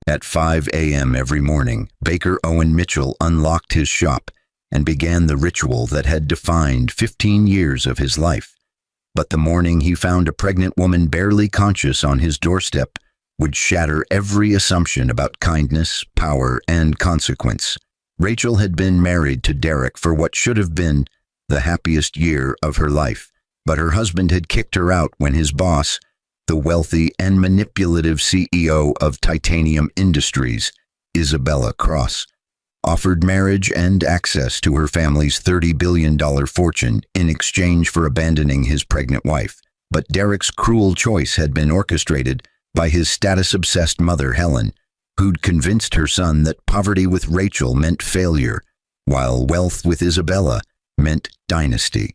At 5 a.m. every morning, baker Owen Mitchell unlocked his shop and began the ritual that had defined 15 years of his life. But the morning he found a pregnant woman barely conscious on his doorstep would shatter every assumption about kindness, power, and consequence. Rachel had been married to Derek for what should have been the happiest year of her life, but her husband had kicked her out when his boss, the wealthy and manipulative CEO of Titanium Industries, Isabella Cross, offered marriage and access to her family's $30 billion fortune in exchange for abandoning his pregnant wife. But Derek's cruel choice had been orchestrated by his status-obsessed mother, Helen, who'd convinced her son that poverty with Rachel meant failure, while wealth with Isabella meant dynasty.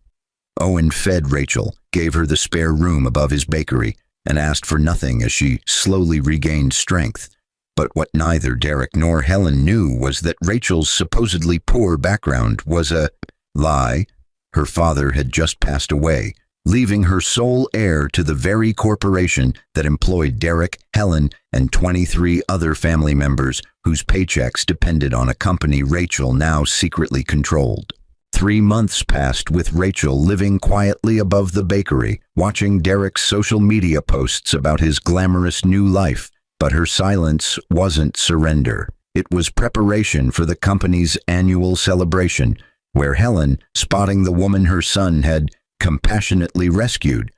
Owen fed Rachel, gave her the spare room above his bakery, and asked for nothing as she slowly regained strength. But what neither Derek nor Helen knew was that Rachel's supposedly poor background was a lie. Her father had just passed away, leaving her sole heir to the very corporation that employed Derek, Helen, and 23 other family members whose paychecks depended on a company Rachel now secretly controlled. 3 months passed with Rachel living quietly above the bakery, watching Derek's social media posts about his glamorous new life. But her silence wasn't surrender. It was preparation for the company's annual celebration, where Helen, spotting the woman her son had compassionately rescued,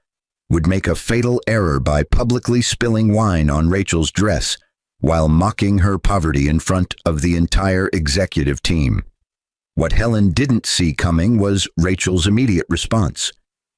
would make a fatal error by publicly spilling wine on Rachel's dress while mocking her poverty in front of the entire executive team. What Helen didn't see coming was Rachel's immediate response.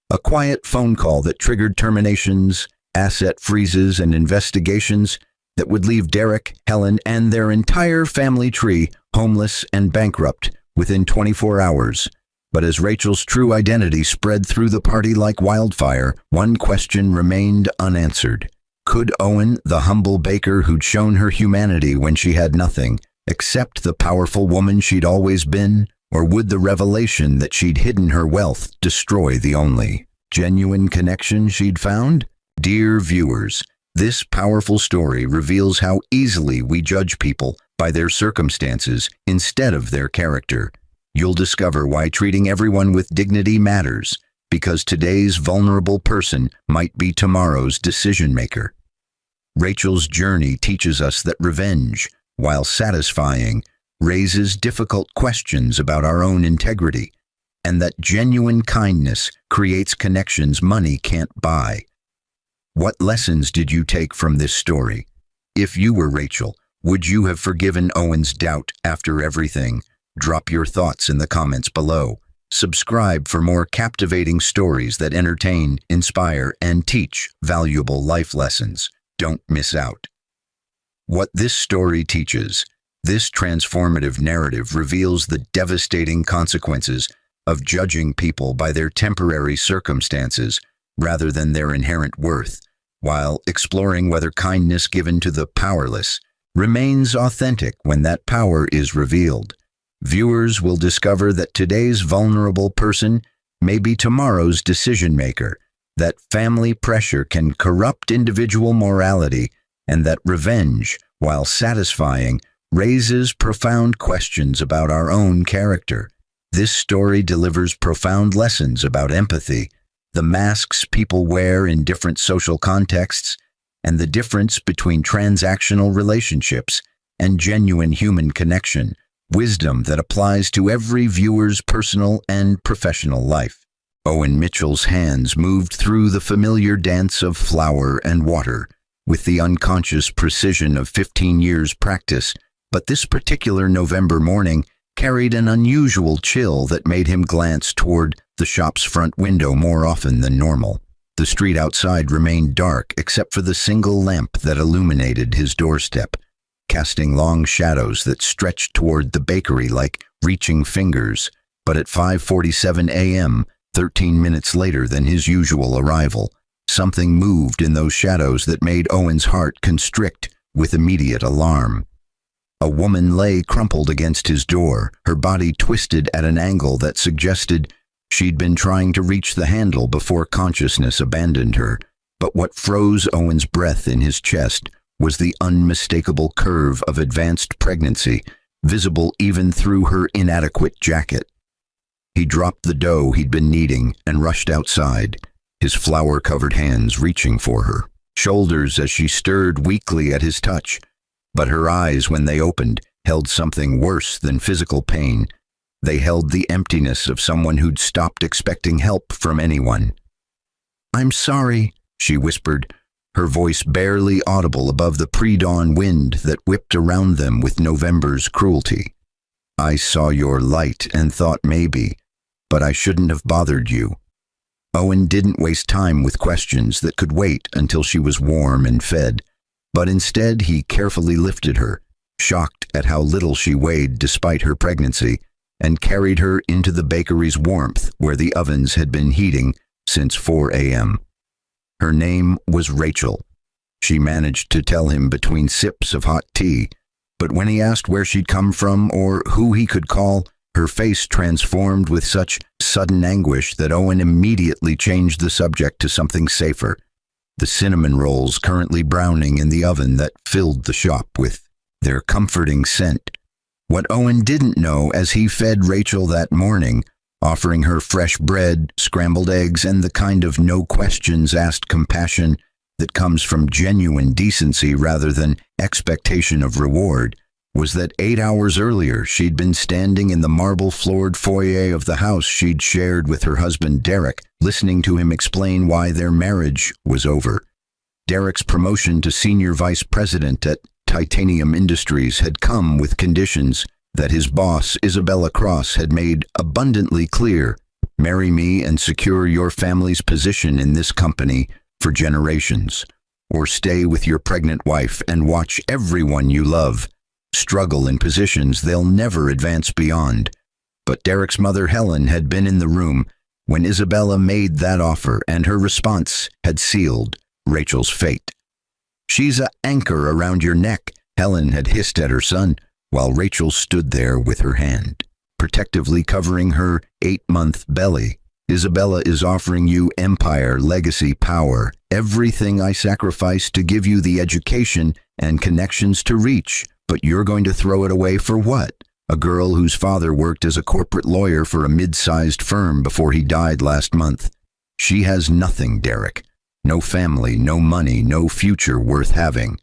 A quiet phone call that triggered terminations, asset freezes, and investigations that would leave Derek, Helen, and their entire family tree homeless and bankrupt within 24 hours. But as Rachel's true identity spread through the party like wildfire, one question remained unanswered. Could Owen, the humble baker who'd shown her humanity when she had nothing, accept the powerful woman she'd always been, or would the revelation that she'd hidden her wealth destroy the only genuine connection she'd found? Dear viewers, this powerful story reveals how easily we judge people by their circumstances instead of their character. You'll discover why treating everyone with dignity matters, because today's vulnerable person might be tomorrow's decision-maker. Rachel's journey teaches us that revenge, while satisfying, raises difficult questions about our own integrity, and that genuine kindness creates connections money can't buy. What lessons did you take from this story? If you were Rachel, would you have forgiven Owen's doubt after everything? Drop your thoughts in the comments below. Subscribe for more captivating stories that entertain, inspire, and teach valuable life lessons. Don't miss out. What this story teaches. This transformative narrative reveals the devastating consequences of judging people by their temporary circumstances rather than their inherent worth, while exploring whether kindness given to the powerless remains authentic when that power is revealed. Viewers will discover that today's vulnerable person may be tomorrow's decision-maker, that family pressure can corrupt individual morality, and that revenge, while satisfying, raises profound questions about our own character. This story delivers profound lessons about empathy, the masks people wear in different social contexts, and the difference between transactional relationships and genuine human connection, wisdom that applies to every viewer's personal and professional life. Owen Mitchell's hands moved through the familiar dance of flour and water with the unconscious precision of 15 years' practice, but this particular November morning carried an unusual chill that made him glance toward the shop's front window more often than normal. The street outside remained dark except for the single lamp that illuminated his doorstep, casting long shadows that stretched toward the bakery like reaching fingers. But at 5:47 a.m., 13 minutes later than his usual arrival, something moved in those shadows that made Owen's heart constrict with immediate alarm. A woman lay crumpled against his door, her body twisted at an angle that suggested she'd been trying to reach the handle before consciousness abandoned her. But what froze Owen's breath in his chest was the unmistakable curve of advanced pregnancy, visible even through her inadequate jacket. He dropped the dough he'd been kneading and rushed outside, his flour-covered hands reaching for her shoulders as she stirred weakly at his touch. But her eyes, when they opened, held something worse than physical pain. They held the emptiness of someone who'd stopped expecting help from anyone. "I'm sorry," she whispered, her voice barely audible above the pre-dawn wind that whipped around them with November's cruelty. "I saw your light and thought maybe, but I shouldn't have bothered you." Owen didn't waste time with questions that could wait until she was warm and fed, but instead he carefully lifted her, shocked at how little she weighed despite her pregnancy, and carried her into the bakery's warmth where the ovens had been heating since 4 a.m. Her name was Rachel. She managed to tell him between sips of hot tea, but when he asked where she'd come from or who he could call, her face transformed with such sudden anguish that Owen immediately changed the subject to something safer: the cinnamon rolls currently browning in the oven that filled the shop with their comforting scent. What Owen didn't know as he fed Rachel that morning, offering her fresh bread, scrambled eggs, and the kind of no-questions-asked compassion that comes from genuine decency rather than expectation of reward, was that 8 hours earlier she'd been standing in the marble-floored foyer of the house she'd shared with her husband Derek, listening to him explain why their marriage was over. Derek's promotion to senior vice president at Titanium Industries had come with conditions that his boss, Isabella Cross, had made abundantly clear: marry me and secure your family's position in this company for generations, or stay with your pregnant wife and watch everyone you love struggle in positions they'll never advance beyond. But Derek's mother, Helen, had been in the room when Isabella made that offer, and her response had sealed Rachel's fate. "She's an anchor around your neck," Helen had hissed at her son, while Rachel stood there with her hand protectively covering her 8-month belly. "Isabella is offering you empire, legacy, power, everything I sacrificed to give you the education and connections to reach. But you're going to throw it away for what? A girl whose father worked as a corporate lawyer for a mid-sized firm before he died last month. She has nothing, Derek. No family, no money, no future worth having."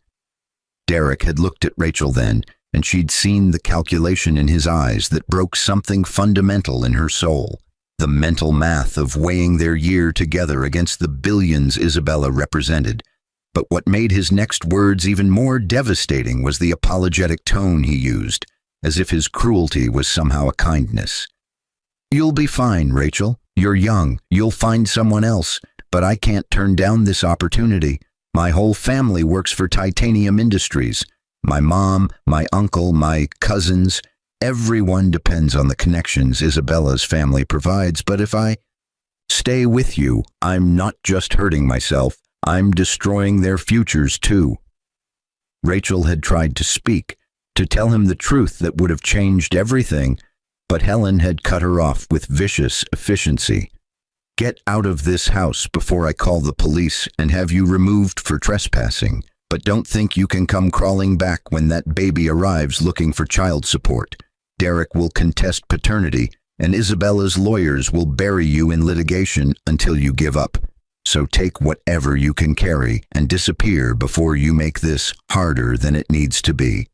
Derek had looked at Rachel then, and she'd seen the calculation in his eyes that broke something fundamental in her soul: the mental math of weighing their year together against the billions Isabella represented. But what made his next words even more devastating was the apologetic tone he used, as if his cruelty was somehow a kindness. "You'll be fine, Rachel. You're young. You'll find someone else. But I can't turn down this opportunity. My whole family works for Titanium Industries. My mom, my uncle, my cousins, everyone depends on the connections Isabella's family provides. But if I stay with you, I'm not just hurting myself, I'm destroying their futures too." Rachel had tried to speak, to tell him the truth that would have changed everything, but Helen had cut her off with vicious efficiency. "Get out of this house before I call the police and have you removed for trespassing. But don't think you can come crawling back when that baby arrives looking for child support. Derek will contest paternity, and Isabella's lawyers will bury you in litigation until you give up. So take whatever you can carry and disappear before you make this harder than it needs to be."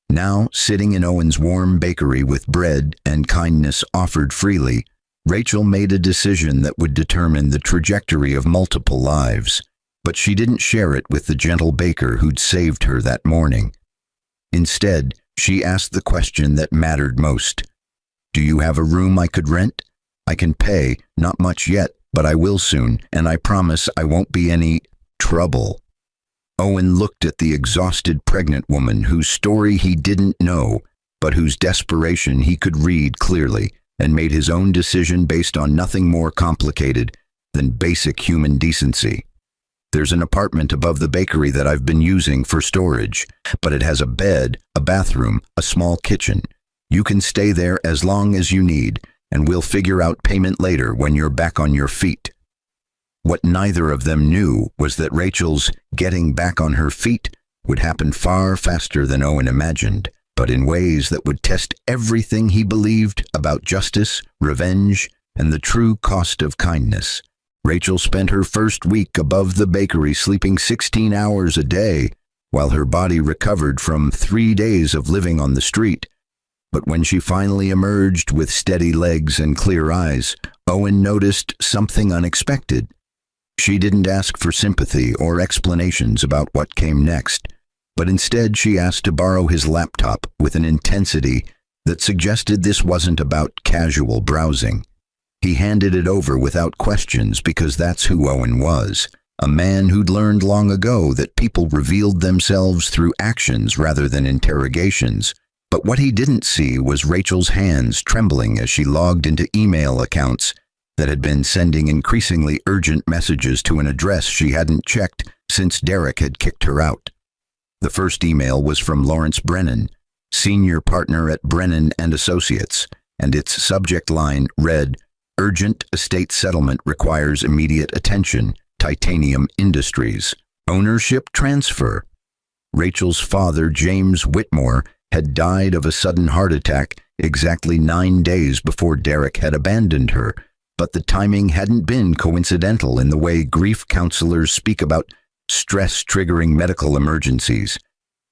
Now, sitting in Owen's warm bakery with bread and kindness offered freely, Rachel made a decision that would determine the trajectory of multiple lives. But she didn't share it with the gentle baker who'd saved her that morning. Instead, she asked the question that mattered most. "Do you have a room I could rent? I can pay, not much yet, but I will soon, and I promise I won't be any trouble." Owen looked at the exhausted pregnant woman whose story he didn't know, but whose desperation he could read clearly, and made his own decision based on nothing more complicated than basic human decency. "There's an apartment above the bakery that I've been using for storage, but it has a bed, a bathroom, a small kitchen. You can stay there as long as you need, and we'll figure out payment later when you're back on your feet." What neither of them knew was that Rachel's getting back on her feet would happen far faster than Owen imagined, but in ways that would test everything he believed about justice, revenge, and the true cost of kindness. Rachel spent her first week above the bakery sleeping 16 hours a day while her body recovered from 3 days of living on the street. But when she finally emerged with steady legs and clear eyes, Owen noticed something unexpected. She didn't ask for sympathy or explanations about what came next, but instead she asked to borrow his laptop with an intensity that suggested this wasn't about casual browsing. He handed it over without questions because that's who Owen was, a man who'd learned long ago that people revealed themselves through actions rather than interrogations. But what he didn't see was Rachel's hands trembling as she logged into email accounts that had been sending increasingly urgent messages to an address she hadn't checked since Derek had kicked her out. The first email was from Lawrence Brennan, senior partner at Brennan and Associates, and its subject line read, "Urgent estate settlement requires immediate attention. Titanium Industries. Ownership transfer." Rachel's father, James Whitmore, had died of a sudden heart attack exactly 9 days before Derek had abandoned her, but the timing hadn't been coincidental in the way grief counselors speak about stress-triggering medical emergencies.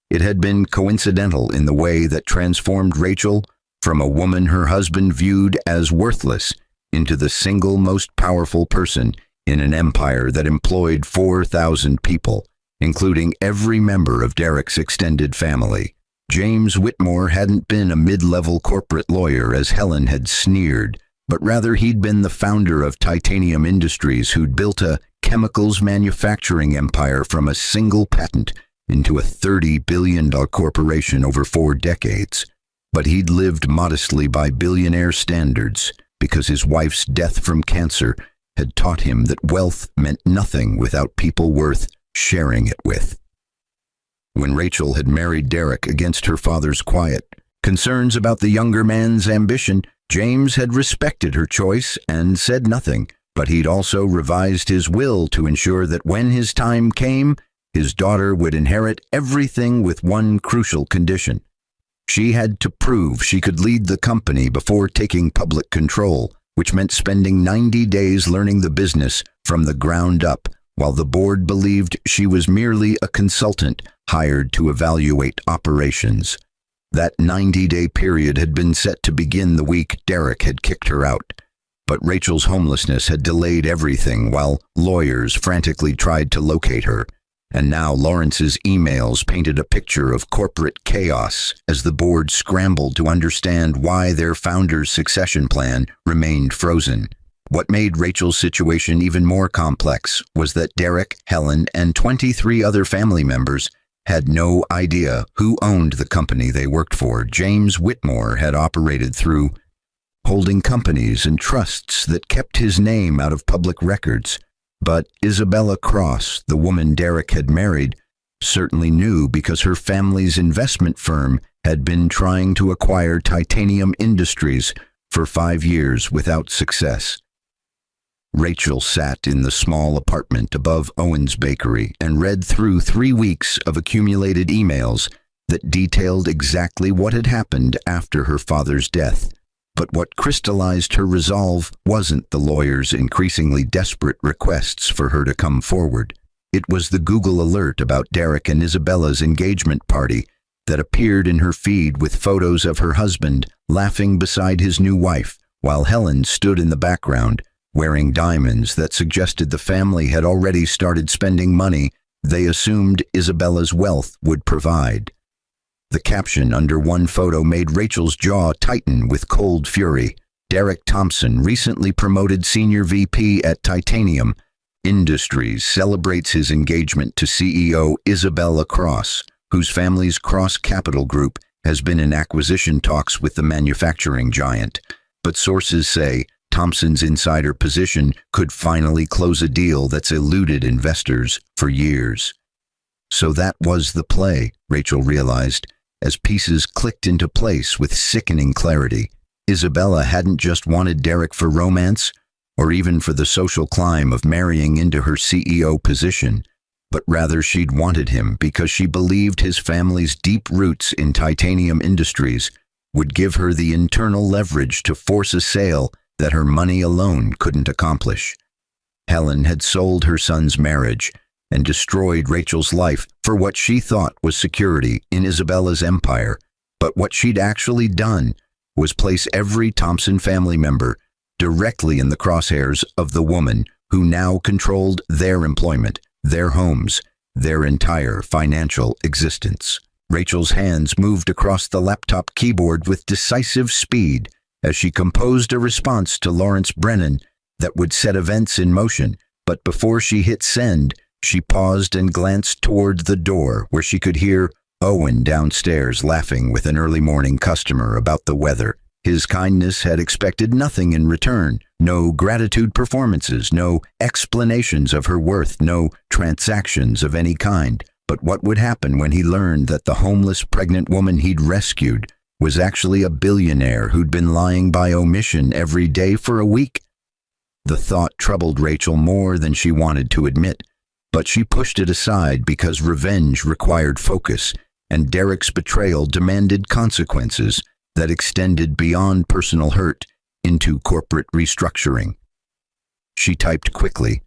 It had been coincidental in the way that transformed Rachel from a woman her husband viewed as worthless into the single most powerful person in an empire that employed 4,000 people, including every member of Derek's extended family. James Whitmore hadn't been a mid-level corporate lawyer as Helen had sneered, but rather he'd been the founder of Titanium Industries, who'd built a chemicals manufacturing empire from a single patent into a $30 billion corporation over 4 decades. But he'd lived modestly by billionaire standards because his wife's death from cancer had taught him that wealth meant nothing without people worth sharing it with. When Rachel had married Derek against her father's quiet concerns about the younger man's ambition, James had respected her choice and said nothing, but he'd also revised his will to ensure that when his time came, his daughter would inherit everything with one crucial condition. She had to prove she could lead the company before taking public control, which meant spending 90 days learning the business from the ground up, while the board believed she was merely a consultant hired to evaluate operations. That 90-day period had been set to begin the week Derek had kicked her out. But Rachel's homelessness had delayed everything while lawyers frantically tried to locate her. And now Lawrence's emails painted a picture of corporate chaos as the board scrambled to understand why their founder's succession plan remained frozen. What made Rachel's situation even more complex was that Derek, Helen, and 23 other family members had no idea who owned the company they worked for. James Whitmore had operated through holding companies and trusts that kept his name out of public records. But Isabella Cross, the woman Derek had married, certainly knew because her family's investment firm had been trying to acquire Titanium Industries for 5 years without success. Rachel sat in the small apartment above Owen's bakery and read through 3 weeks of accumulated emails that detailed exactly what had happened after her father's death. But what crystallized her resolve wasn't the lawyer's increasingly desperate requests for her to come forward. It was the Google alert about Derek and Isabella's engagement party that appeared in her feed with photos of her husband laughing beside his new wife, while Helen stood in the background, wearing diamonds that suggested the family had already started spending money they assumed Isabella's wealth would provide. The caption under one photo made Rachel's jaw tighten with cold fury. Derek Thompson, recently promoted senior VP at Titanium Industries, celebrates his engagement to CEO Isabella Cross, whose family's Cross Capital Group has been in acquisition talks with the manufacturing giant. But sources say Thompson's insider position could finally close a deal that's eluded investors for years. So that was the play, Rachel realized, as pieces clicked into place with sickening clarity. Isabella hadn't just wanted Derek for romance, or even for the social climb of marrying into her CEO position. but rather she'd wanted him because she believed his family's deep roots in titanium industries would give her the internal leverage to force a sale that her money alone couldn't accomplish. Helen had sold her son's marriage and destroyed Rachel's life for what she thought was security in Isabella's empire, but what she'd actually done was place every Thompson family member directly in the crosshairs of the woman who now controlled their employment, their homes, their entire financial existence. Rachel's hands moved across the laptop keyboard with decisive speed as she composed a response to Lawrence Brennan that would set events in motion, but before she hit send, she paused and glanced toward the door where she could hear Owen downstairs laughing with an early morning customer about the weather. His kindness had expected nothing in return, no gratitude performances, no explanations of her worth, no transactions of any kind. But what would happen when he learned that the homeless pregnant woman he'd rescued was actually a billionaire who'd been lying by omission every day for a week? The thought troubled Rachel more than she wanted to admit, but she pushed it aside because revenge required focus, and Derek's betrayal demanded consequences that extended beyond personal hurt into corporate restructuring. She typed quickly,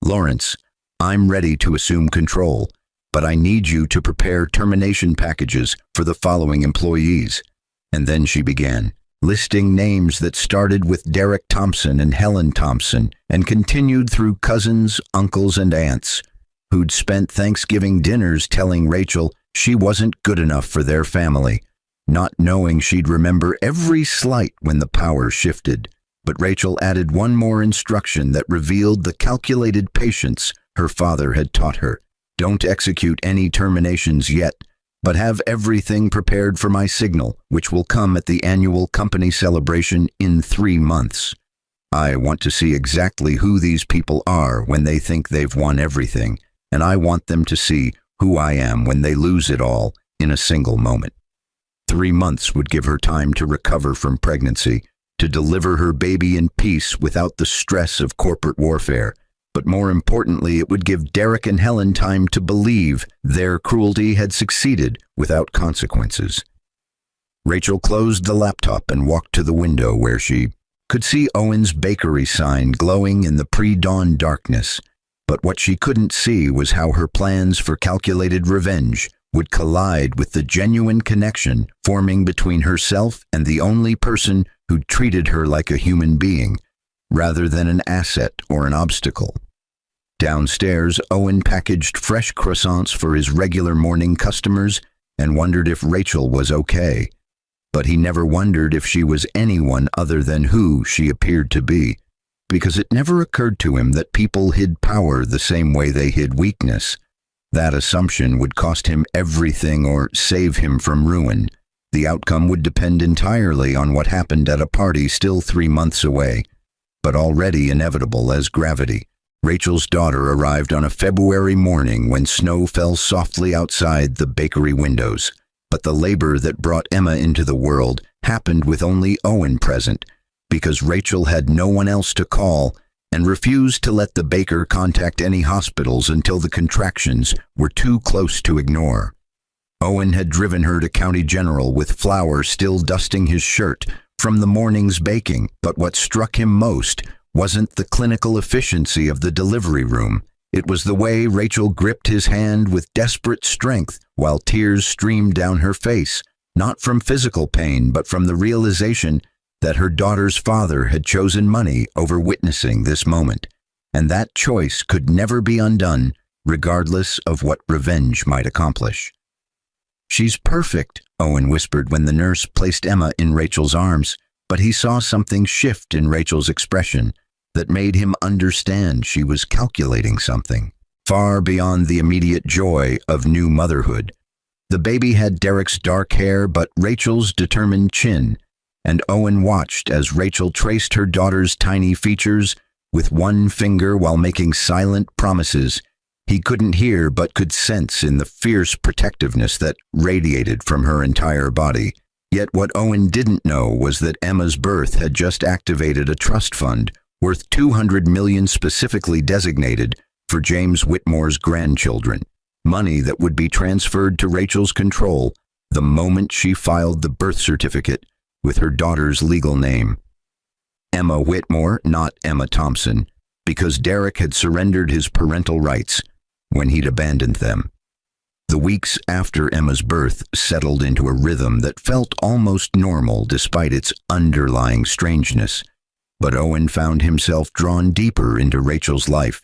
"Lawrence, I'm ready to assume control, but I need you to prepare termination packages for the following employees." And then she began, listing names that started with Derek Thompson and Helen Thompson and continued through cousins, uncles, and aunts who'd spent Thanksgiving dinners telling Rachel she wasn't good enough for their family, not knowing she'd remember every slight when the power shifted. But Rachel added one more instruction that revealed the calculated patience her father had taught her. "Don't execute any terminations yet, but have everything prepared for my signal, which will come at the annual company celebration in 3 months. I want to see exactly who these people are when they think they've won everything, and I want them to see who I am when they lose it all in a single moment." 3 months would give her time to recover from pregnancy, to deliver her baby in peace without the stress of corporate warfare. But more importantly, it would give Derek and Helen time to believe their cruelty had succeeded without consequences. Rachel closed the laptop and walked to the window where she could see Owen's bakery sign glowing in the pre-dawn darkness. But what she couldn't see was how her plans for calculated revenge would collide with the genuine connection forming between herself and the only person who treated her like a human being, rather than an asset or an obstacle. Downstairs, Owen packaged fresh croissants for his regular morning customers and wondered if Rachel was okay. But he never wondered if she was anyone other than who she appeared to be, because it never occurred to him that people hid power the same way they hid weakness. That assumption would cost him everything or save him from ruin. The outcome would depend entirely on what happened at a party still 3 months away, but already inevitable as gravity. Rachel's daughter arrived on a February morning when snow fell softly outside the bakery windows. But the labor that brought Emma into the world happened with only Owen present, because Rachel had no one else to call and refused to let the baker contact any hospitals until the contractions were too close to ignore. Owen had driven her to County General with flour still dusting his shirt from the morning's baking, but what struck him most wasn't the clinical efficiency of the delivery room. It was the way Rachel gripped his hand with desperate strength while tears streamed down her face, not from physical pain, but from the realization that her daughter's father had chosen money over witnessing this moment, and that choice could never be undone, regardless of what revenge might accomplish. "She's perfect," Owen whispered when the nurse placed Emma in Rachel's arms, but he saw something shift in Rachel's expression that made him understand she was calculating something, far beyond the immediate joy of new motherhood. The baby had Derek's dark hair but Rachel's determined chin, and Owen watched as Rachel traced her daughter's tiny features with one finger while making silent promises he couldn't hear but could sense in the fierce protectiveness that radiated from her entire body. Yet what Owen didn't know was that Emma's birth had just activated a trust fund worth $200 million specifically designated for James Whitmore's grandchildren, money that would be transferred to Rachel's control the moment she filed the birth certificate with her daughter's legal name. Emma Whitmore, not Emma Thompson, because Derek had surrendered his parental rights when he'd abandoned them. The weeks after Emma's birth settled into a rhythm that felt almost normal despite its underlying strangeness. But Owen found himself drawn deeper into Rachel's life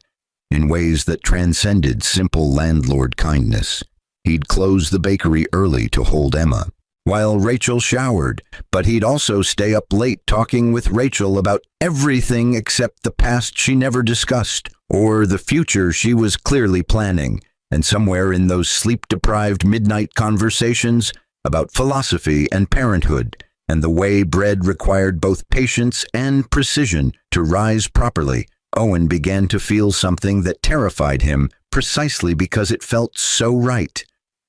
in ways that transcended simple landlord kindness. He'd close the bakery early to hold Emma, while Rachel showered, but he'd also stay up late talking with Rachel about everything except the past she never discussed, or the future she was clearly planning. And somewhere in those sleep-deprived midnight conversations about philosophy and parenthood, and the way bread required both patience and precision to rise properly, Owen began to feel something that terrified him precisely because it felt so right.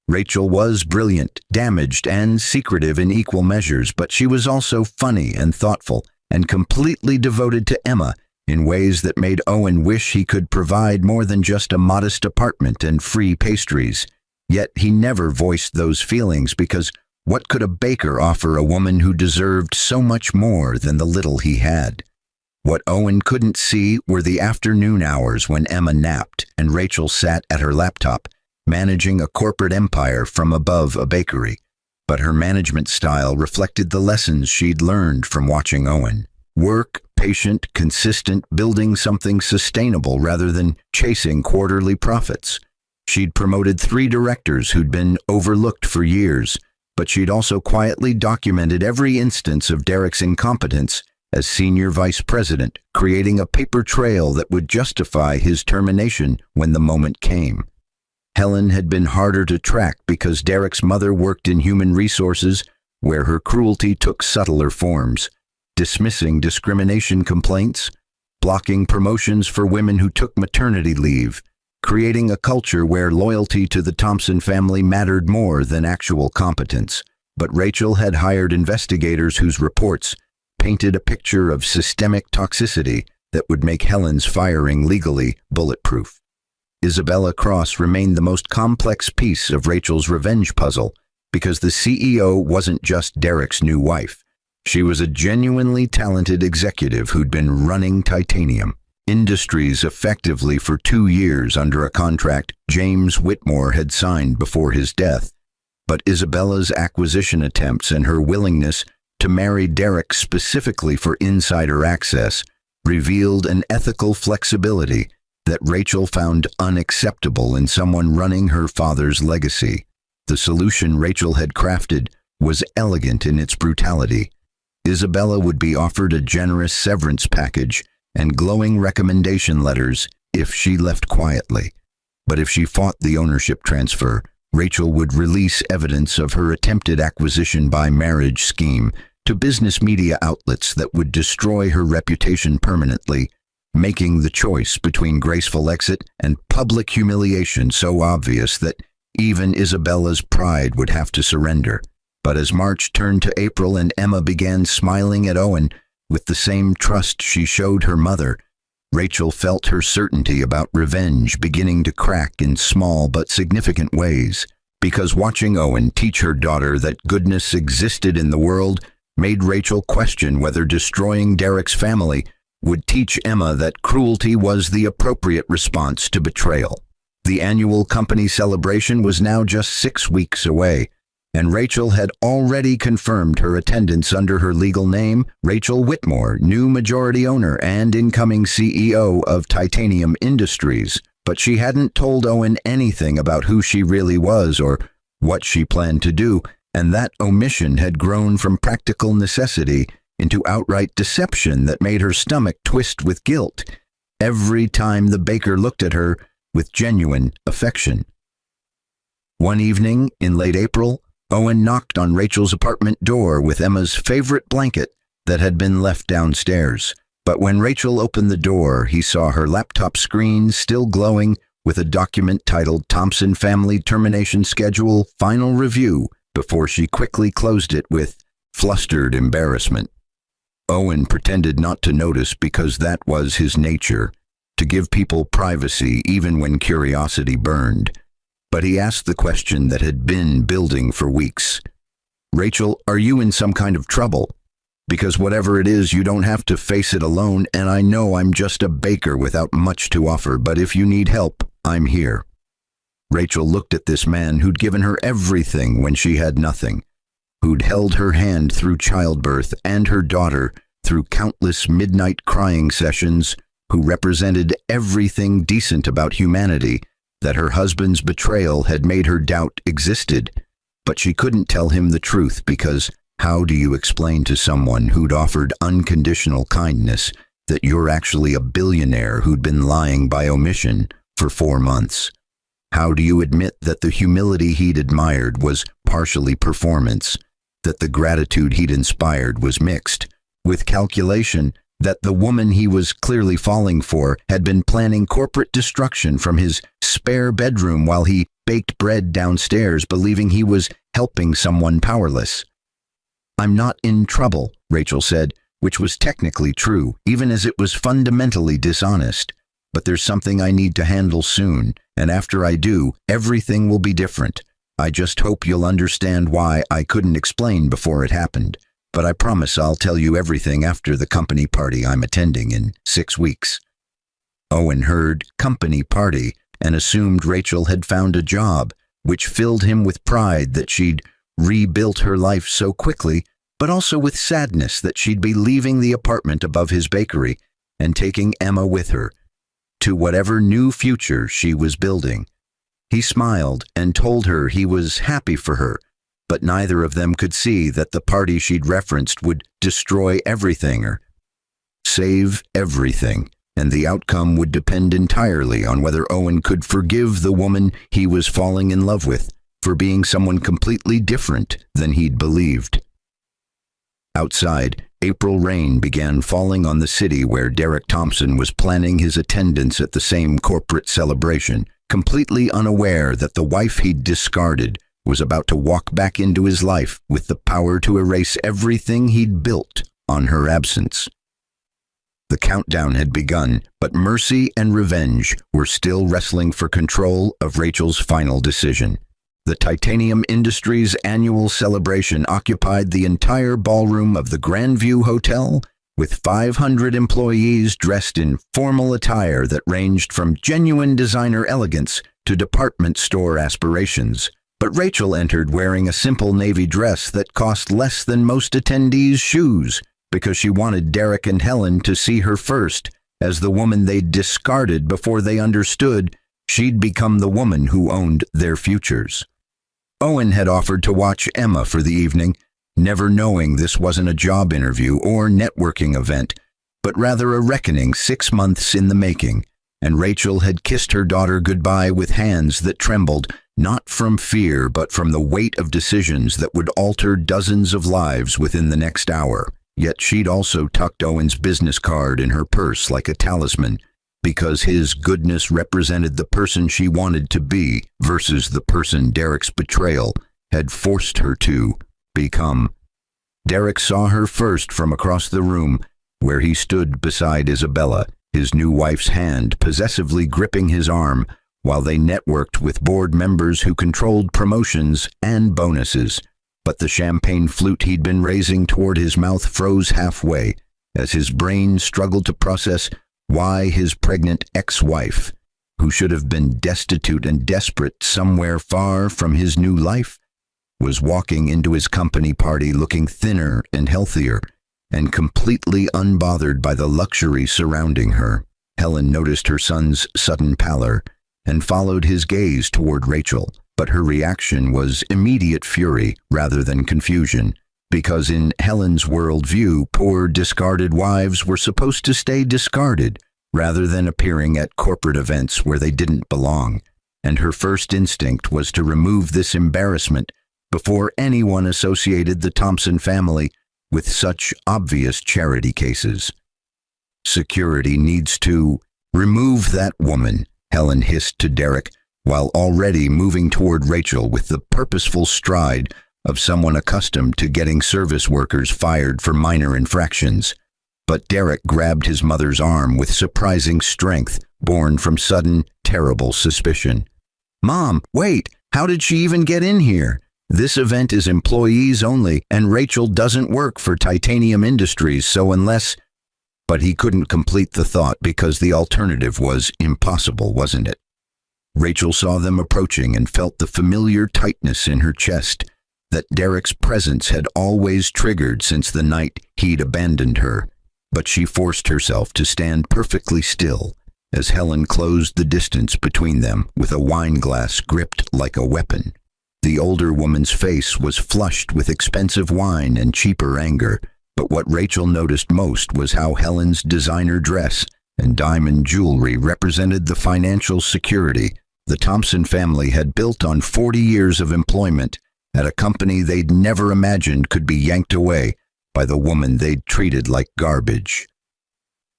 Rachel was brilliant, damaged, and secretive in equal measures, but she was also funny and thoughtful, and completely devoted to Emma in ways that made Owen wish he could provide more than just a modest apartment and free pastries. Yet he never voiced those feelings because what could a baker offer a woman who deserved so much more than the little he had? What Owen couldn't see were the afternoon hours when Emma napped and Rachel sat at her laptop, managing a corporate empire from above a bakery. But her management style reflected the lessons she'd learned from watching Owen. Work, patient, consistent, building something sustainable rather than chasing quarterly profits. She'd promoted 3 directors who'd been overlooked for years, but she'd also quietly documented every instance of Derek's incompetence as senior vice president, creating a paper trail that would justify his termination when the moment came. Helen had been harder to track because Derek's mother worked in human resources, where her cruelty took subtler forms, dismissing discrimination complaints, blocking promotions for women who took maternity leave, creating a culture where loyalty to the Thompson family mattered more than actual competence. But Rachel had hired investigators whose reports painted a picture of systemic toxicity that would make Helen's firing legally bulletproof. Isabella Cross remained the most complex piece of Rachel's revenge puzzle because the CEO wasn't just Derek's new wife. She was a genuinely talented executive who'd been running Titanium Industries effectively for 2 years under a contract James Whitmore had signed before his death. But Isabella's acquisition attempts and her willingness to marry Derek specifically for insider access revealed an ethical flexibility that Rachel found unacceptable in someone running her father's legacy. The solution Rachel had crafted was elegant in its brutality. Isabella would be offered a generous severance package and glowing recommendation letters if she left quietly. But if she fought the ownership transfer, Rachel would release evidence of her attempted acquisition by marriage scheme to business media outlets that would destroy her reputation permanently, making the choice between graceful exit and public humiliation so obvious that even Isabella's pride would have to surrender. But as March turned to April and Emma began smiling at Owen with the same trust she showed her mother, Rachel felt her certainty about revenge beginning to crack in small but significant ways, because watching Owen teach her daughter that goodness existed in the world made Rachel question whether destroying Derek's family would teach Emma that cruelty was the appropriate response to betrayal. The annual company celebration was now just 6 weeks away, and Rachel had already confirmed her attendance under her legal name, Rachel Whitmore, new majority owner and incoming CEO of Titanium Industries. But she hadn't told Owen anything about who she really was or what she planned to do, and that omission had grown from practical necessity into outright deception that made her stomach twist with guilt every time the baker looked at her with genuine affection. One evening in late April, Owen knocked on Rachel's apartment door with Emma's favorite blanket that had been left downstairs. But when Rachel opened the door, he saw her laptop screen still glowing with a document titled Thompson Family Termination Schedule Final Review before she quickly closed it with flustered embarrassment. Owen pretended not to notice because that was his nature. to give people privacy even when curiosity burned. But he asked the question that had been building for weeks. "Rachel, are you in some kind of trouble? Because whatever it is, you don't have to face it alone, and I know I'm just a baker without much to offer, but if you need help, I'm here." Rachel looked at this man who'd given her everything when she had nothing, who'd held her hand through childbirth and her daughter through countless midnight crying sessions, who represented everything decent about humanity that her husband's betrayal had made her doubt existed. But she couldn't tell him the truth because how do you explain to someone who'd offered unconditional kindness that you're actually a billionaire who'd been lying by omission for 4 months? How do you admit that the humility he'd admired was partially performance, that the gratitude he'd inspired was mixed with calculation, that the woman he was clearly falling for had been planning corporate destruction from his spare bedroom while he baked bread downstairs, believing he was helping someone powerless? "I'm not in trouble," Rachel said, which was technically true, even as it was fundamentally dishonest. "But there's something I need to handle soon, and after I do, everything will be different. I just hope you'll understand why I couldn't explain before it happened. But I promise I'll tell you everything after the company party I'm attending in 6 weeks. Owen heard company party and assumed Rachel had found a job, which filled him with pride that she'd rebuilt her life so quickly, but also with sadness that she'd be leaving the apartment above his bakery and taking Emma with her to whatever new future she was building. He smiled and told her he was happy for her, but neither of them could see that the party she'd referenced would destroy everything or save everything, and the outcome would depend entirely on whether Owen could forgive the woman he was falling in love with for being someone completely different than he'd believed. Outside, April rain began falling on the city where Derek Thompson was planning his attendance at the same corporate celebration, completely unaware that the wife he'd discarded was about to walk back into his life with the power to erase everything he'd built on her absence. The countdown had begun, but mercy and revenge were still wrestling for control of Rachel's final decision. The Titanium Industries annual celebration occupied the entire ballroom of the Grandview Hotel, with 500 employees dressed in formal attire that ranged from genuine designer elegance to department store aspirations. But Rachel entered wearing a simple navy dress that cost less than most attendees' shoes, because she wanted Derek and Helen to see her first as the woman they'd discarded before they understood she'd become the woman who owned their futures. Owen had offered to watch Emma for the evening, never knowing this wasn't a job interview or networking event, but rather a reckoning 6 months in the making, and Rachel had kissed her daughter goodbye with hands that trembled, not from fear but from the weight of decisions that would alter dozens of lives within the next hour. Yet she'd also tucked Owen's business card in her purse like a talisman, because his goodness represented the person she wanted to be versus the person Derek's betrayal had forced her to become. Derek saw her first from across the room, where he stood beside Isabella, his new wife's hand possessively gripping his arm, while they networked with board members who controlled promotions and bonuses. But the champagne flute he'd been raising toward his mouth froze halfway, as his brain struggled to process why his pregnant ex-wife, who should have been destitute and desperate somewhere far from his new life, was walking into his company party looking thinner and healthier, and completely unbothered by the luxury surrounding her. Helen noticed her son's sudden pallor and followed his gaze toward Rachel, but her reaction was immediate fury rather than confusion, because in Helen's worldview, poor discarded wives were supposed to stay discarded rather than appearing at corporate events where they didn't belong, and her first instinct was to remove this embarrassment before anyone associated the Thompson family with such obvious charity cases. "Security needs to remove that woman," Helen hissed to Derek, while already moving toward Rachel with the purposeful stride of someone accustomed to getting service workers fired for minor infractions. But Derek grabbed his mother's arm with surprising strength, born from sudden, terrible suspicion. "Mom, wait! How did she even get in here? This event is employees only, and Rachel doesn't work for Titanium Industries, so unless—" But he couldn't complete the thought because the alternative was impossible, wasn't it? Rachel saw them approaching and felt the familiar tightness in her chest that Derek's presence had always triggered since the night he'd abandoned her. But she forced herself to stand perfectly still as Helen closed the distance between them with a wine glass gripped like a weapon. The older woman's face was flushed with expensive wine and cheaper anger, but what Rachel noticed most was how Helen's designer dress and diamond jewelry represented the financial security the Thompson family had built on 40 years of employment at a company they'd never imagined could be yanked away by the woman they'd treated like garbage.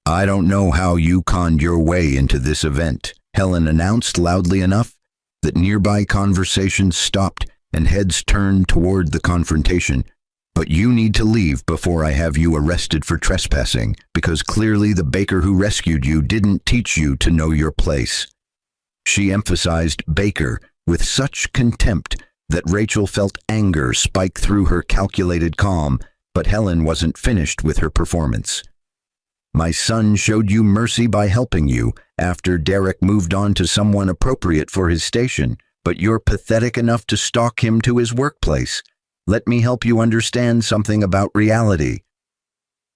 "I don't know how you conned your way into this event," Helen announced loudly enough that nearby conversations stopped and heads turned toward the confrontation. "But you need to leave before I have you arrested for trespassing, because clearly the baker who rescued you didn't teach you to know your place." She emphasized baker with such contempt that Rachel felt anger spike through her calculated calm, but Helen wasn't finished with her performance. "My son showed you mercy by helping you after Derek moved on to someone appropriate for his station, but you're pathetic enough to stalk him to his workplace. Let me help you understand something about reality."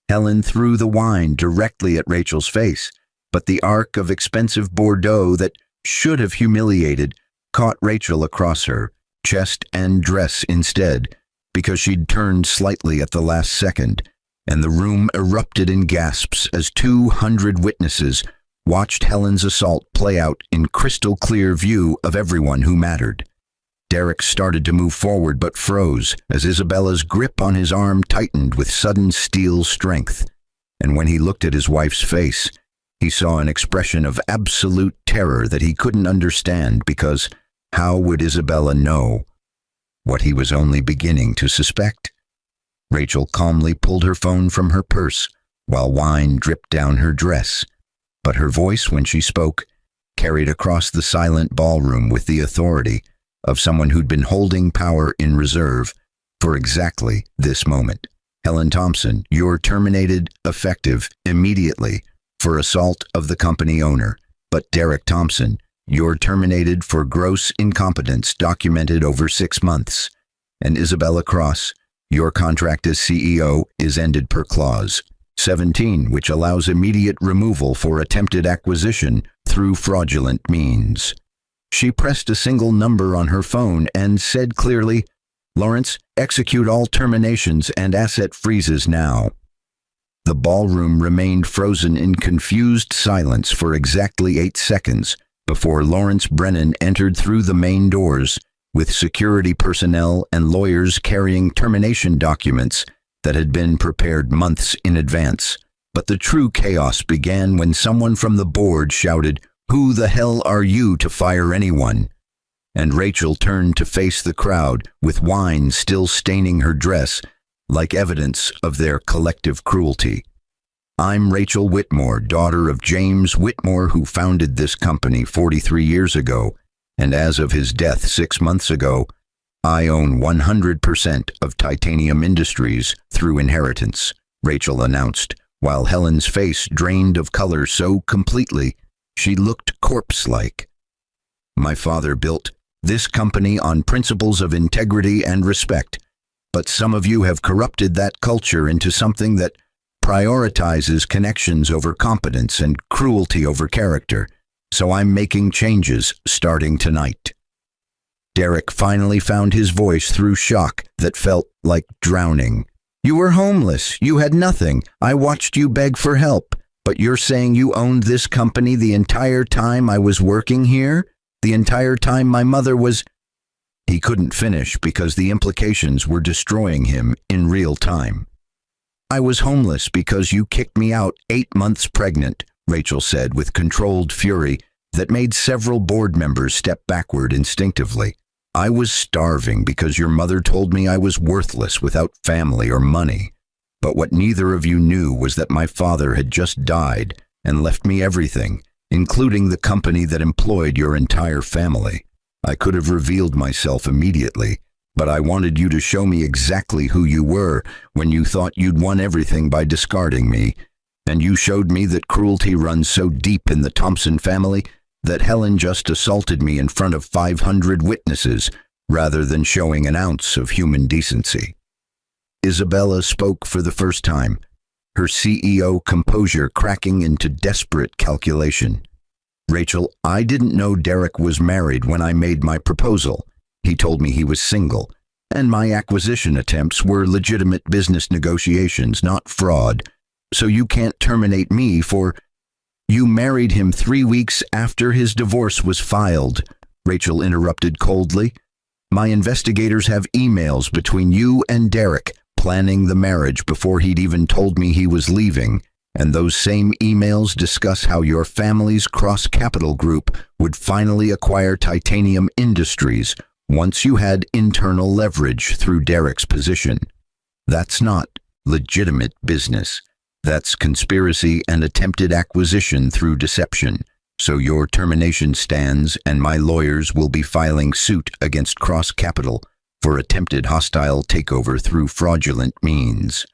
Helen threw the wine directly at Rachel's face, but the arc of expensive Bordeaux that should have humiliated caught Rachel across her chest and dress instead, because she'd turned slightly at the last second, and the room erupted in gasps as 200 witnesses watched Helen's assault play out in crystal clear view of everyone who mattered. Derek started to move forward but froze as Isabella's grip on his arm tightened with sudden steel strength, and when he looked at his wife's face, he saw an expression of absolute terror that he couldn't understand, because how would Isabella know what he was only beginning to suspect? Rachel calmly pulled her phone from her purse while wine dripped down her dress, but her voice, when she spoke, carried across the silent ballroom with the authority of someone who'd been holding power in reserve for exactly this moment. "Helen Thompson, you're terminated, effective immediately, for assault of the company owner. But Derek Thompson, you're terminated for gross incompetence documented over 6 months. And Isabella Cross, your contract as CEO is ended per clause 17, which allows immediate removal for attempted acquisition through fraudulent means." She pressed a single number on her phone and said clearly, "Lawrence, execute all terminations and asset freezes now." The ballroom remained frozen in confused silence for exactly 8 seconds before Lawrence Brennan entered through the main doors with security personnel and lawyers carrying termination documents that had been prepared months in advance. But the true chaos began when someone from the board shouted, "Who the hell are you to fire anyone?" And Rachel turned to face the crowd with wine still staining her dress like evidence of their collective cruelty. "I'm Rachel Whitmore, daughter of James Whitmore, who founded this company 43 years ago, and as of his death 6 months ago, I own 100% of Titanium Industries through inheritance," Rachel announced, while Helen's face drained of color so completely she looked corpse-like. "My father built this company on principles of integrity and respect, but some of you have corrupted that culture into something that prioritizes connections over competence and cruelty over character, so I'm making changes starting tonight." Derek finally found his voice through shock that felt like drowning. "You were homeless. You had nothing. I watched you beg for help. But you're saying you owned this company the entire time I was working here? The entire time my mother was—" He couldn't finish because the implications were destroying him in real time. "I was homeless because you kicked me out 8 months pregnant," Rachel said with controlled fury that made several board members step backward instinctively. "I was starving because your mother told me I was worthless without family or money. But what neither of you knew was that my father had just died and left me everything, including the company that employed your entire family. I could have revealed myself immediately, but I wanted you to show me exactly who you were when you thought you'd won everything by discarding me. And you showed me that cruelty runs so deep in the Thompson family that Helen just assaulted me in front of 500 witnesses rather than showing an ounce of human decency. Isabella spoke for the first time, her CEO composure cracking into desperate calculation. Rachel, I didn't know Derek was married when I made my proposal. He told me he was single, and my acquisition attempts were legitimate business negotiations, not fraud. So you can't terminate me for... You married him 3 weeks after his divorce was filed, Rachel interrupted coldly. My investigators have emails between you and Derek planning the marriage before he'd even told me he was leaving, and those same emails discuss how your family's cross-capital group would finally acquire Titanium Industries once you had internal leverage through Derek's position. That's not legitimate business. That's conspiracy and attempted acquisition through deception. So your termination stands, and my lawyers will be filing suit against Cross Capital for attempted hostile takeover through fraudulent means.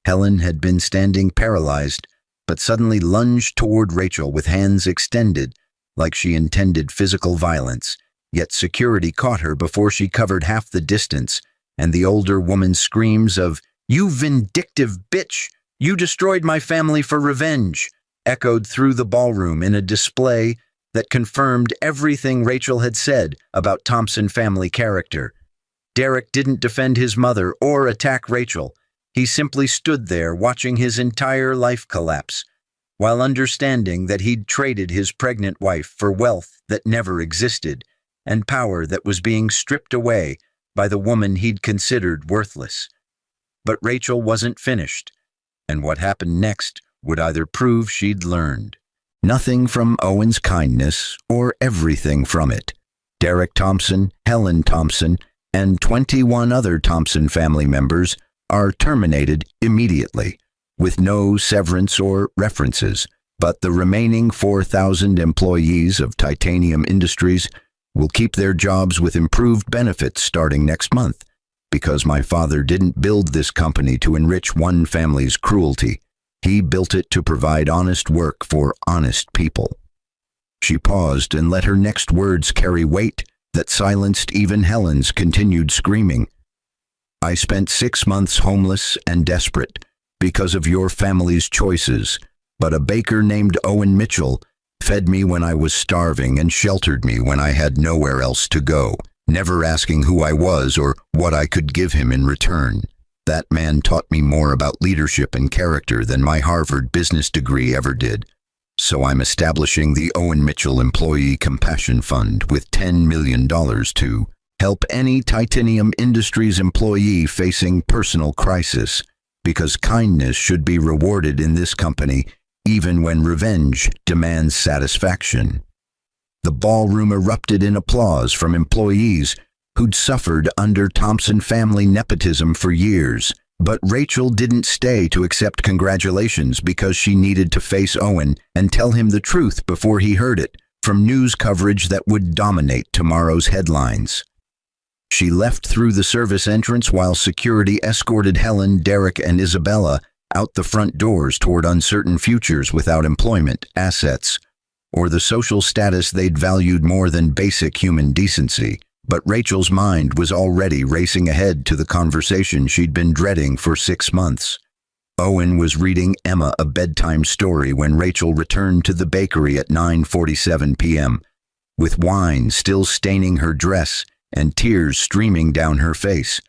Helen had been standing paralyzed, but suddenly lunged toward Rachel with hands extended, like she intended physical violence. Yet security caught her before she covered half the distance, and the older woman's screams of, "You vindictive bitch! You destroyed my family for revenge!" echoed through the ballroom in a display that confirmed everything Rachel had said about Thompson family character. Derek didn't defend his mother or attack Rachel. He simply stood there watching his entire life collapse, while understanding that he'd traded his pregnant wife for wealth that never existed and power that was being stripped away by the woman he'd considered worthless. But Rachel wasn't finished, and what happened next would either prove she'd learned nothing from Owen's kindness or everything from it. Derek Thompson, Helen Thompson, and 21 other Thompson family members are terminated immediately, with no severance or references, but the remaining 4,000 employees of Titanium Industries will keep their jobs with improved benefits starting next month, because my father didn't build this company to enrich one family's cruelty. He built it to provide honest work for honest people. She paused and let her next words carry weight that silenced even Helen's continued screaming. I spent 6 months homeless and desperate because of your family's choices, but a baker named Owen Mitchell fed me when I was starving and sheltered me when I had nowhere else to go, never asking who I was or what I could give him in return. That man taught me more about leadership and character than my Harvard business degree ever did. So I'm establishing the Owen Mitchell Employee Compassion Fund with $10 million to help any Titanium Industries employee facing personal crisis, because kindness should be rewarded in this company even when revenge demands satisfaction. The ballroom erupted in applause from employees who'd suffered under Thompson family nepotism for years. But Rachel didn't stay to accept congratulations because she needed to face Owen and tell him the truth before he heard it from news coverage that would dominate tomorrow's headlines. She left through the service entrance while security escorted Helen, Derek, and Isabella out the front doors toward uncertain futures without employment, assets, or the social status they'd valued more than basic human decency. But Rachel's mind was already racing ahead to the conversation she'd been dreading for 6 months. Owen was reading Emma a bedtime story when Rachel returned to the bakery at 9:47 p.m., with wine still staining her dress and tears streaming down her face.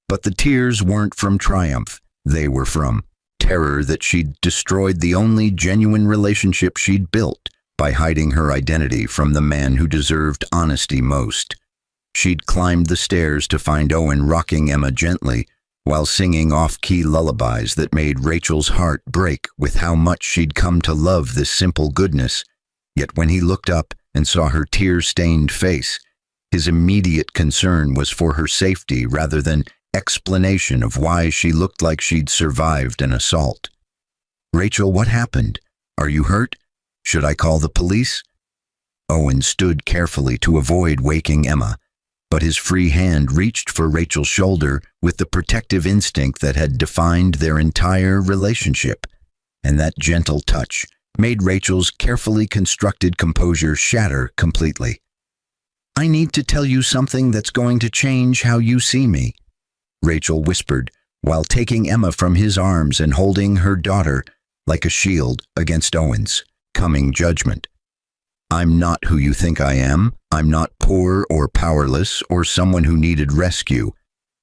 But the tears weren't from triumph. They were from terror that she'd destroyed the only genuine relationship she'd built by hiding her identity from the man who deserved honesty most. She'd climbed the stairs to find Owen rocking Emma gently while singing off-key lullabies that made Rachel's heart break with how much she'd come to love this simple goodness. Yet when he looked up and saw her tear-stained face, his immediate concern was for her safety rather than explanation of why she looked like she'd survived an assault. "Rachel, what happened? Are you hurt? Should I call the police?" Owen stood carefully to avoid waking Emma, but his free hand reached for Rachel's shoulder with the protective instinct that had defined their entire relationship, and that gentle touch made Rachel's carefully constructed composure shatter completely. "I need to tell you something that's going to change how you see me," Rachel whispered, while taking Emma from his arms and holding her daughter like a shield against Owen's coming judgment. "I'm not who you think I am. I'm not poor or powerless or someone who needed rescue,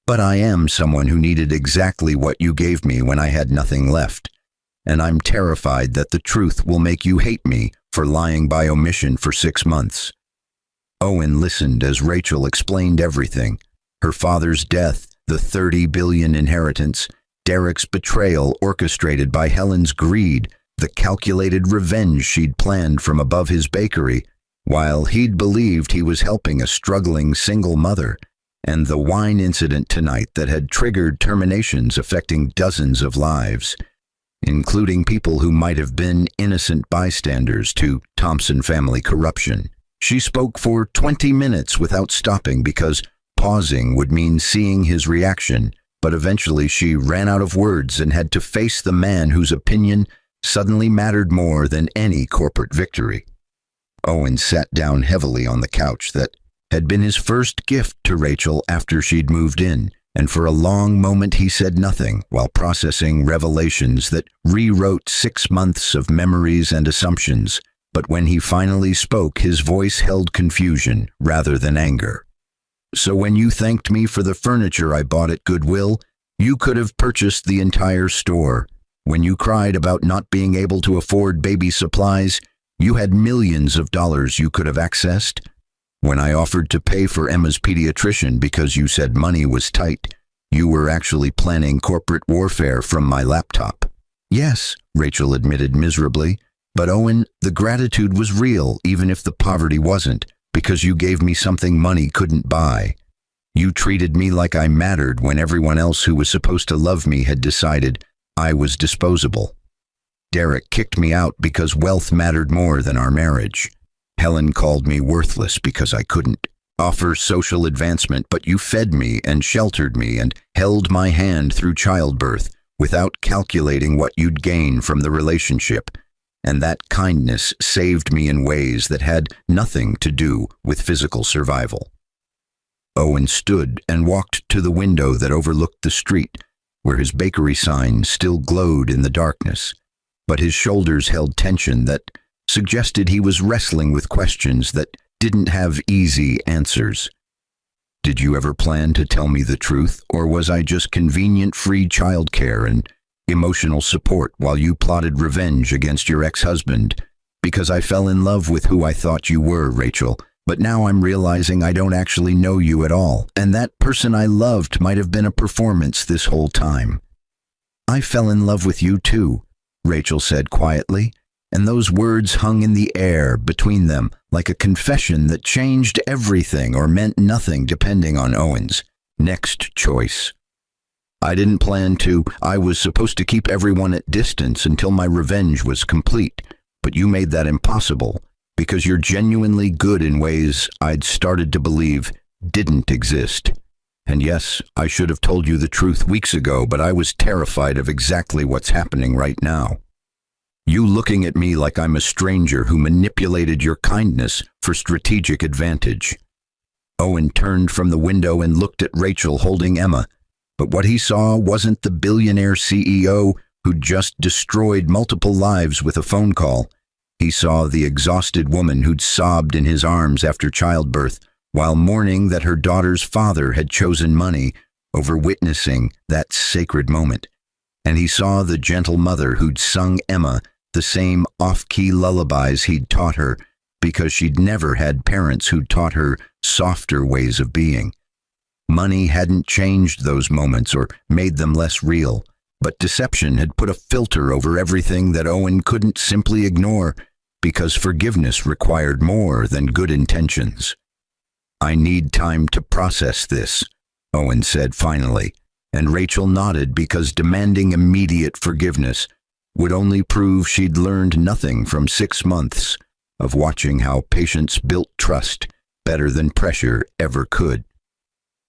but I am someone who needed exactly what you gave me when I had nothing left. And I'm terrified that the truth will make you hate me for lying by omission for 6 months." Owen listened as Rachel explained everything: her father's death, the $30 billion inheritance, Derek's betrayal orchestrated by Helen's greed, the calculated revenge she'd planned from above his bakery, while he'd believed he was helping a struggling single mother, and the wine incident tonight that had triggered terminations affecting dozens of lives, including people who might have been innocent bystanders to Thompson family corruption. She spoke for 20 minutes without stopping because pausing would mean seeing his reaction, but eventually she ran out of words and had to face the man whose opinion suddenly mattered more than any corporate victory. Owen sat down heavily on the couch that had been his first gift to Rachel after she'd moved in, and for a long moment he said nothing while processing revelations that rewrote 6 months of memories and assumptions. But when he finally spoke, his voice held confusion rather than anger. "So when you thanked me for the furniture I bought at Goodwill, you could have purchased the entire store. When you cried about not being able to afford baby supplies, you had millions of dollars you could have accessed. When I offered to pay for Emma's pediatrician because you said money was tight, you were actually planning corporate warfare from my laptop." "Yes," Rachel admitted miserably, "but Owen, the gratitude was real even if the poverty wasn't, because you gave me something money couldn't buy. You treated me like I mattered when everyone else who was supposed to love me had decided I was disposable. Derek kicked me out because wealth mattered more than our marriage. Helen called me worthless because I couldn't offer social advancement, but you fed me and sheltered me and held my hand through childbirth without calculating what you'd gain from the relationship. And that kindness saved me in ways that had nothing to do with physical survival." Owen stood and walked to the window that overlooked the street, where his bakery sign still glowed in the darkness, but his shoulders held tension that suggested he was wrestling with questions that didn't have easy answers. "Did you ever plan to tell me the truth, or was I just convenient free childcare and emotional support while you plotted revenge against your ex-husband? Because I fell in love with who I thought you were, Rachel, but now I'm realizing I don't actually know you at all, and that person I loved might have been a performance this whole time." "I fell in love with you too," Rachel said quietly, and those words hung in the air between them like a confession that changed everything or meant nothing depending on Owen's next choice. "I didn't plan to. I was supposed to keep everyone at distance until my revenge was complete, but you made that impossible because you're genuinely good in ways I'd started to believe didn't exist. And yes, I should have told you the truth weeks ago, but I was terrified of exactly what's happening right now. You looking at me like I'm a stranger who manipulated your kindness for strategic advantage." Owen turned from the window and looked at Rachel holding Emma, but what he saw wasn't the billionaire CEO who'd just destroyed multiple lives with a phone call. He saw the exhausted woman who'd sobbed in his arms after childbirth while mourning that her daughter's father had chosen money over witnessing that sacred moment. And he saw the gentle mother who'd sung Emma the same off-key lullabies he'd taught her because she'd never had parents who'd taught her softer ways of being. Money hadn't changed those moments or made them less real, but deception had put a filter over everything that Owen couldn't simply ignore because forgiveness required more than good intentions. "I need time to process this," Owen said finally, and Rachel nodded because demanding immediate forgiveness would only prove she'd learned nothing from 6 months of watching how patience built trust better than pressure ever could.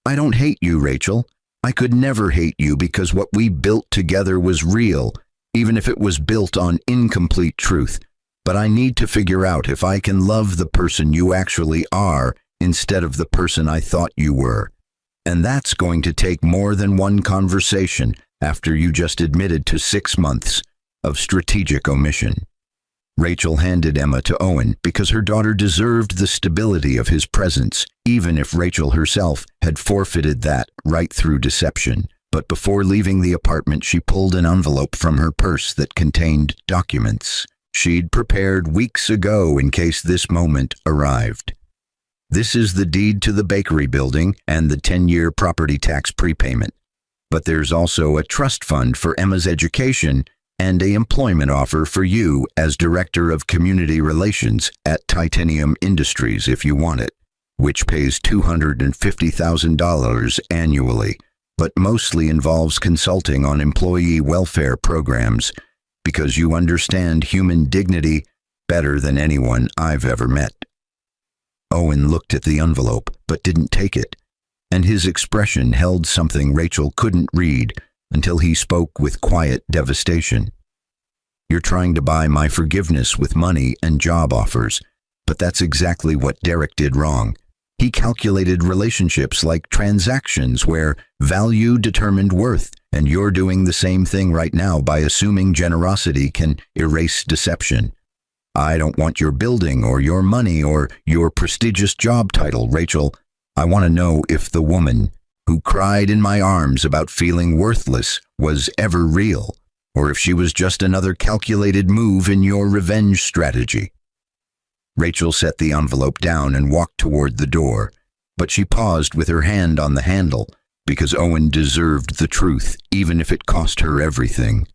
"I don't hate you, Rachel. I could never hate you because what we built together was real, even if it was built on incomplete truth. But I need to figure out if I can love the person you actually are instead of the person I thought you were. And that's going to take more than one conversation after you just admitted to 6 months of strategic omission." Rachel handed Emma to Owen because her daughter deserved the stability of his presence, even if Rachel herself had forfeited that right through deception. But before leaving the apartment, she pulled an envelope from her purse that contained documents she'd prepared weeks ago in case this moment arrived. "This is the deed to the bakery building and the 10-year property tax prepayment. But there's also a trust fund for Emma's education and an employment offer for you as Director of Community Relations at Titanium Industries if you want it, which pays $250,000 annually, but mostly involves consulting on employee welfare programs because you understand human dignity better than anyone I've ever met." Owen looked at the envelope but didn't take it, and his expression held something Rachel couldn't read until he spoke with quiet devastation. "You're trying to buy my forgiveness with money and job offers, but that's exactly what Derek did wrong. He calculated relationships like transactions where value determined worth, and you're doing the same thing right now by assuming generosity can erase deception. I don't want your building or your money or your prestigious job title, Rachel. I want to know if the woman who cried in my arms about feeling worthless was ever real, or if she was just another calculated move in your revenge strategy." Rachel set the envelope down and walked toward the door, but she paused with her hand on the handle because Owen deserved the truth, even if it cost her everything.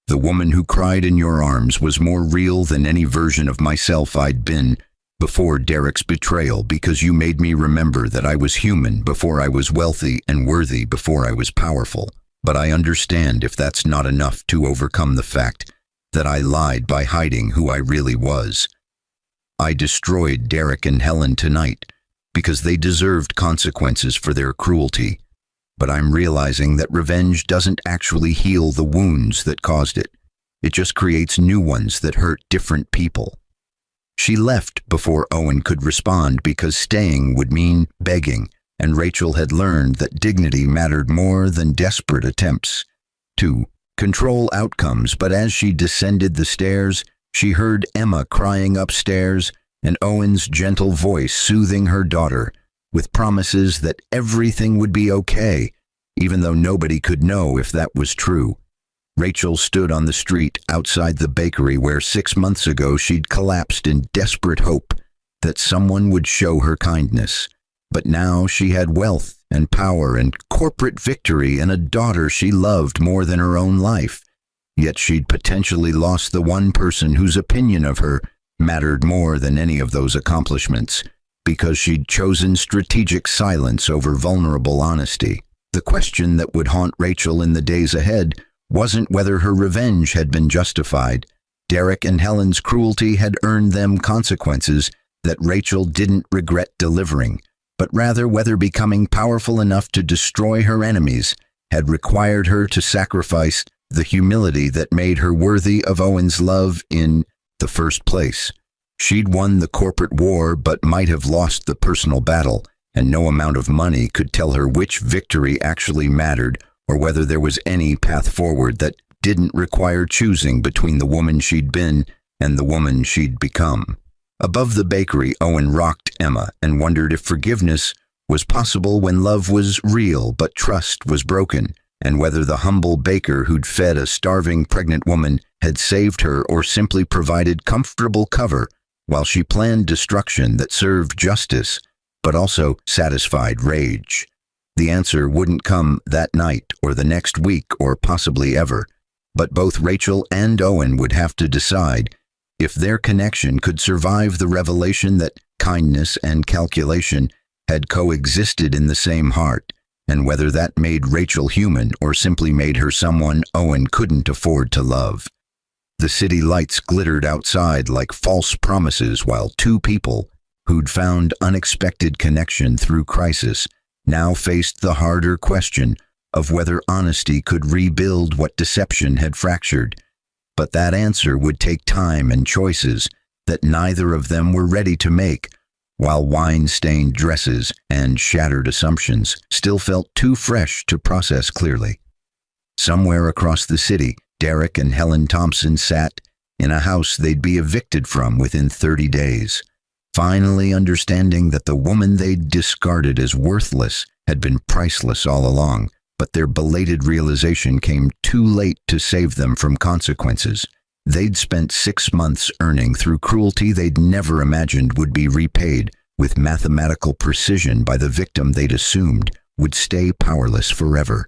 "The woman who cried in your arms was more real than any version of myself I'd been before Derek's betrayal because you made me remember that I was human before I was wealthy and worthy before I was powerful. But I understand if that's not enough to overcome the fact that I lied by hiding who I really was. I destroyed Derek and Helen tonight because they deserved consequences for their cruelty. But I'm realizing that revenge doesn't actually heal the wounds that caused it. It just creates new ones that hurt different people." She left before Owen could respond because staying would mean begging, and Rachel had learned that dignity mattered more than desperate attempts to control outcomes. But as she descended the stairs, she heard Emma crying upstairs and Owen's gentle voice soothing her daughter with promises that everything would be okay, even though nobody could know if that was true. Rachel stood on the street outside the bakery where 6 months ago she'd collapsed in desperate hope that someone would show her kindness. But now she had wealth and power and corporate victory and a daughter she loved more than her own life. Yet she'd potentially lost the one person whose opinion of her mattered more than any of those accomplishments, because she'd chosen strategic silence over vulnerable honesty. The question that would haunt Rachel in the days ahead wasn't whether her revenge had been justified. Derek and Helen's cruelty had earned them consequences that Rachel didn't regret delivering, but rather whether becoming powerful enough to destroy her enemies had required her to sacrifice the humility that made her worthy of Owen's love in the first place. She'd won the corporate war but might have lost the personal battle, and no amount of money could tell her which victory actually mattered or whether there was any path forward that didn't require choosing between the woman she'd been and the woman she'd become. Above the bakery, Owen rocked Emma and wondered if forgiveness was possible when love was real but trust was broken, and whether the humble baker who'd fed a starving pregnant woman had saved her or simply provided comfortable cover while she planned destruction that served justice but also satisfied rage. The answer wouldn't come that night or the next week or possibly ever, but both Rachel and Owen would have to decide if their connection could survive the revelation that kindness and calculation had coexisted in the same heart, and whether that made Rachel human or simply made her someone Owen couldn't afford to love. The city lights glittered outside like false promises while two people, who'd found unexpected connection through crisis, now faced the harder question of whether honesty could rebuild what deception had fractured. But that answer would take time and choices that neither of them were ready to make, while wine-stained dresses and shattered assumptions still felt too fresh to process clearly. Somewhere across the city, Derek and Helen Thompson sat in a house they'd be evicted from within 30 days, finally understanding that the woman they'd discarded as worthless had been priceless all along, but their belated realization came too late to save them from consequences. They'd spent 6 months earning through cruelty they'd never imagined would be repaid with mathematical precision by the victim they'd assumed would stay powerless forever.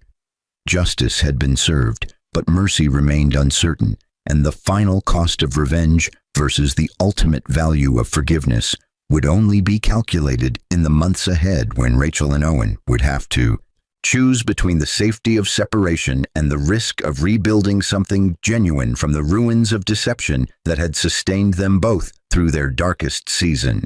Justice had been served, but mercy remained uncertain, and the final cost of revenge versus the ultimate value of forgiveness would only be calculated in the months ahead when Rachel and Owen would have to choose between the safety of separation and the risk of rebuilding something genuine from the ruins of deception that had sustained them both through their darkest season.